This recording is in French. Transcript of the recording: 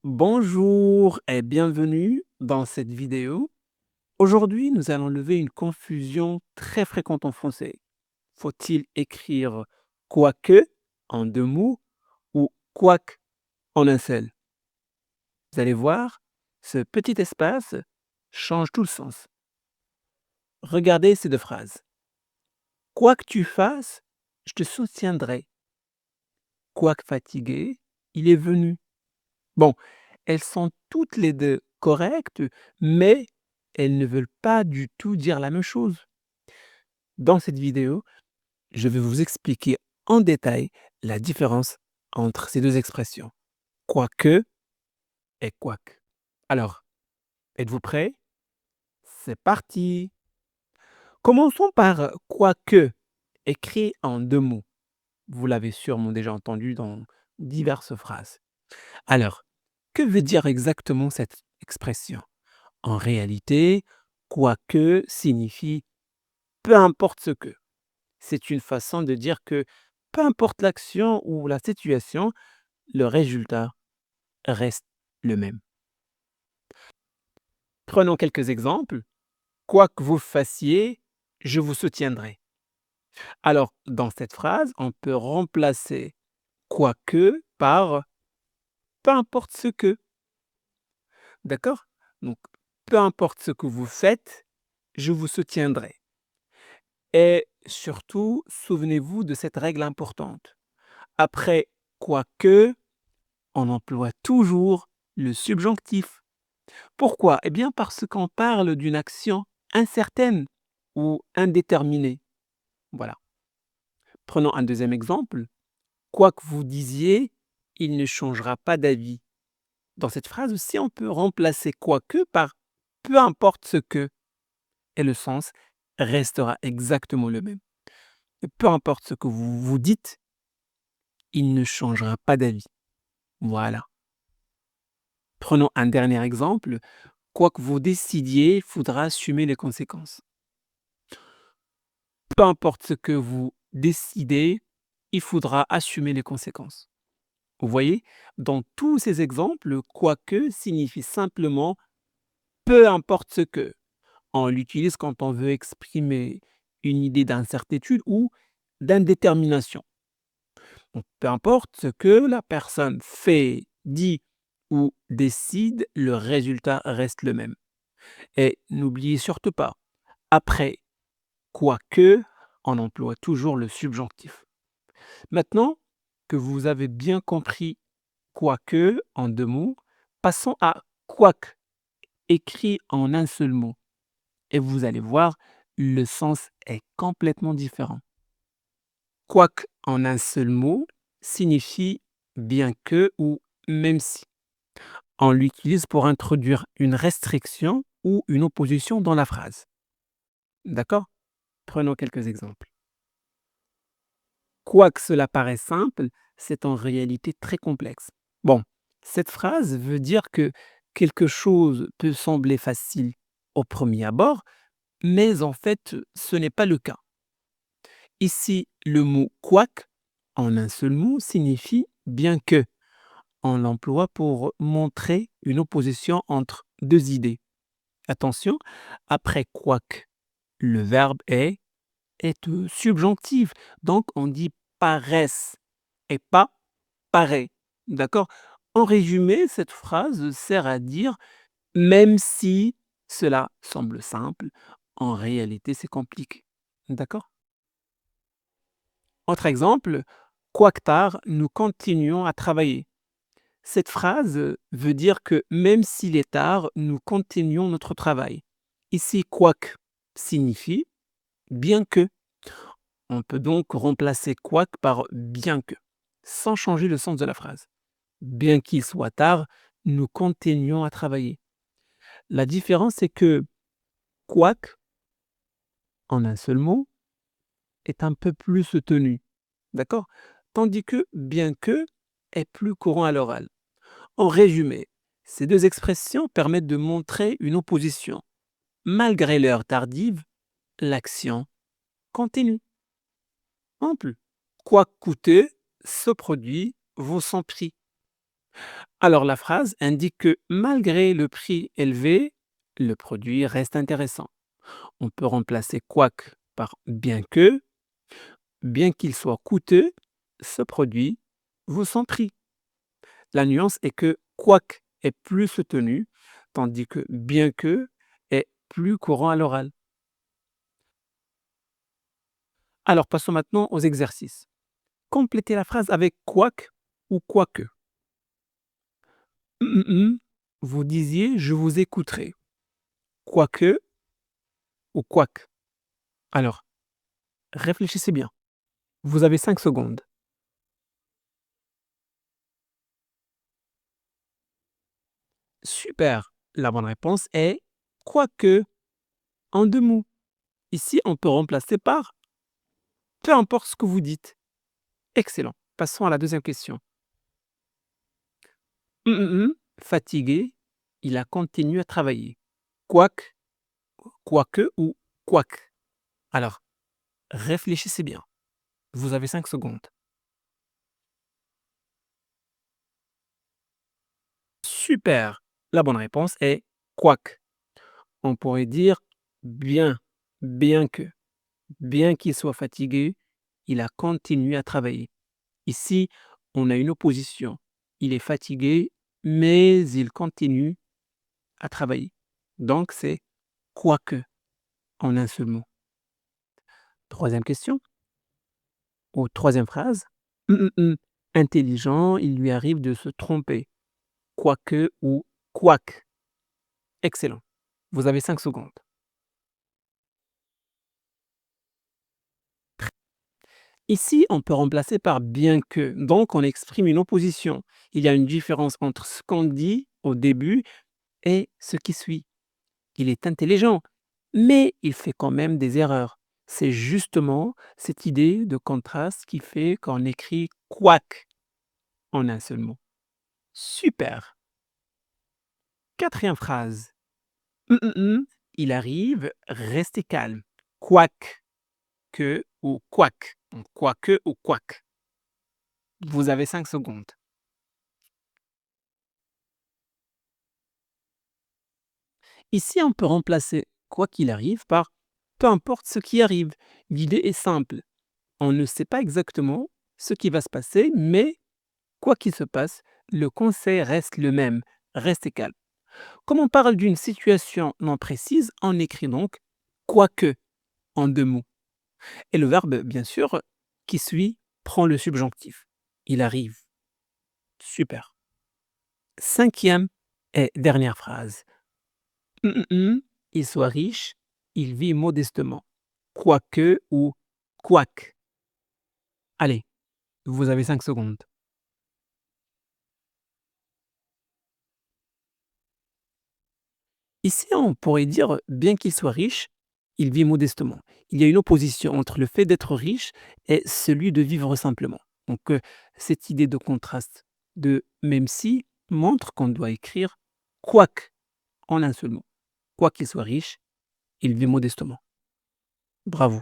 Bonjour et bienvenue dans cette vidéo. Aujourd'hui, nous allons lever une confusion très fréquente en français. Faut-il écrire quoique en deux mots ou quoique en un seul? Vous allez voir, ce petit espace change tout le sens. Regardez ces deux phrases. Quoi que tu fasses, je te soutiendrai. Quoique fatigué, il est venu. Bon, elles sont toutes les 2 correctes, mais elles ne veulent pas du tout dire la même chose. Dans cette vidéo, je vais vous expliquer en détail la différence entre ces 2 expressions, quoique et quoique. Alors, êtes-vous prêts? C'est parti! Commençons par quoique, écrit en 2 mots. Vous l'avez sûrement déjà entendu dans diverses phrases. Alors, que veut dire exactement cette expression? En réalité, quoique signifie peu importe ce que. C'est une façon de dire que peu importe l'action ou la situation, le résultat reste le même. Prenons quelques exemples. Quoi que vous fassiez, je vous soutiendrai. Alors, dans cette phrase, on peut remplacer quoique par peu importe ce que. D'accord? Donc, peu importe ce que vous faites, je vous soutiendrai. Et surtout, souvenez-vous de cette règle importante. Après quoique, on emploie toujours le subjonctif. Pourquoi? Eh bien parce qu'on parle d'une action incertaine ou indéterminée. Voilà. Prenons un deuxième exemple. Quoi que vous disiez, il ne changera pas d'avis. Dans cette phrase aussi, on peut remplacer quoique par peu importe ce que, et le sens restera exactement le même. Peu importe ce que vous vous dites, il ne changera pas d'avis. Voilà. Prenons un dernier exemple. Quoi que vous décidiez, il faudra assumer les conséquences. Peu importe ce que vous décidez, il faudra assumer les conséquences. Vous voyez, dans tous ces exemples, quoique signifie simplement peu importe ce que. On l'utilise quand on veut exprimer une idée d'incertitude ou d'indétermination. Donc, peu importe ce que la personne fait, dit ou décide, le résultat reste le même. Et n'oubliez surtout pas, après quoique, on emploie toujours le subjonctif. Maintenant que vous avez bien compris quoique en deux mots, passons à quoique, écrit en un seul mot. Et vous allez voir, le sens est complètement différent. Quoique en un seul mot signifie bien que ou même si. On l'utilise pour introduire une restriction ou une opposition dans la phrase. D'accord? Prenons quelques exemples. Quoique cela paraisse simple, c'est en réalité très complexe. Bon, cette phrase veut dire que quelque chose peut sembler facile au premier abord, mais en fait, ce n'est pas le cas. Ici, le mot quoique, en un seul mot, signifie bien que. On l'emploie pour montrer une opposition entre deux idées. Attention, après quoique, le verbe est subjonctif. Donc, on dit paraisse et pas paraît. D'accord? En résumé, cette phrase sert à dire même si cela semble simple, en réalité, c'est compliqué. D'accord? Autre exemple, quoique tard, nous continuons à travailler. Cette phrase veut dire que même s'il est tard, nous continuons notre travail. Ici, quoique signifie bien que. On peut donc remplacer quoique par bien que, sans changer le sens de la phrase. Bien qu'il soit tard, nous continuons à travailler. La différence, c'est que quoique, en un seul mot, est un peu plus soutenu. D'accord? Tandis que bien que est plus courant à l'oral. En résumé, ces deux expressions permettent de montrer une opposition. Malgré l'heure tardive, l'action continue. Exemple. Quoi coûter, ce produit vaut son prix. Alors la phrase indique que malgré le prix élevé, le produit reste intéressant. On peut remplacer quoique par bien qu'il soit coûteux, ce produit vaut son prix. La nuance est que quoique est plus soutenu, tandis que bien que est plus courant à l'oral. Alors passons maintenant aux exercices. Complétez la phrase avec quoique ou quoique. Hum, hum, hum. Vous disiez je vous écouterai. Quoique ou quoique. Alors, réfléchissez bien. Vous avez 5 secondes. Super. La bonne réponse est quoique en 2 mots. Ici, on peut remplacer par peu importe ce que vous dites. Excellent. Passons à la deuxième question. Fatigué, il a continué à travailler. Quoique, quoique ou quoique. Alors, réfléchissez bien. Vous avez 5 secondes. Super. La bonne réponse est quoique. On pourrait dire bien, bien que. Bien qu'il soit fatigué, il a continué à travailler. Ici, on a une opposition. Il est fatigué, mais il continue à travailler. Donc, c'est quoique en un seul mot. Troisième question, ou troisième phrase. Intelligent, il lui arrive de se tromper. Quoique ou quoique. Excellent. Vous avez 5 secondes. Ici, on peut remplacer par bien que. Donc, on exprime une opposition. Il y a une différence entre ce qu'on dit au début et ce qui suit. Il est intelligent, mais il fait quand même des erreurs. C'est justement cette idée de contraste qui fait qu'on écrit quoique en un seul mot. Super. Quatrième phrase. Il arrive, restez calme. Quoique que ou quoique. Donc, quoique ou quoique. Vous avez 5 secondes. Ici, on peut remplacer quoi qu'il arrive par peu importe ce qui arrive. L'idée est simple. On ne sait pas exactement ce qui va se passer, mais quoi qu'il se passe, le conseil reste le même. Restez calme. Comme on parle d'une situation non précise, on écrit donc quoique en 2 mots. Et le verbe, bien sûr, qui suit, prend le subjonctif. Il arrive. Super. Cinquième et dernière phrase. Il soit riche, il vit modestement. Quoique ou quoique. Allez, vous avez 5 secondes. Ici, on pourrait dire, bien qu'il soit riche, il vit modestement. Il y a une opposition entre le fait d'être riche et celui de vivre simplement. Donc, cette idée de contraste de même si montre qu'on doit écrire quoique en un seul mot. Quoi qu'il soit riche, il vit modestement. Bravo.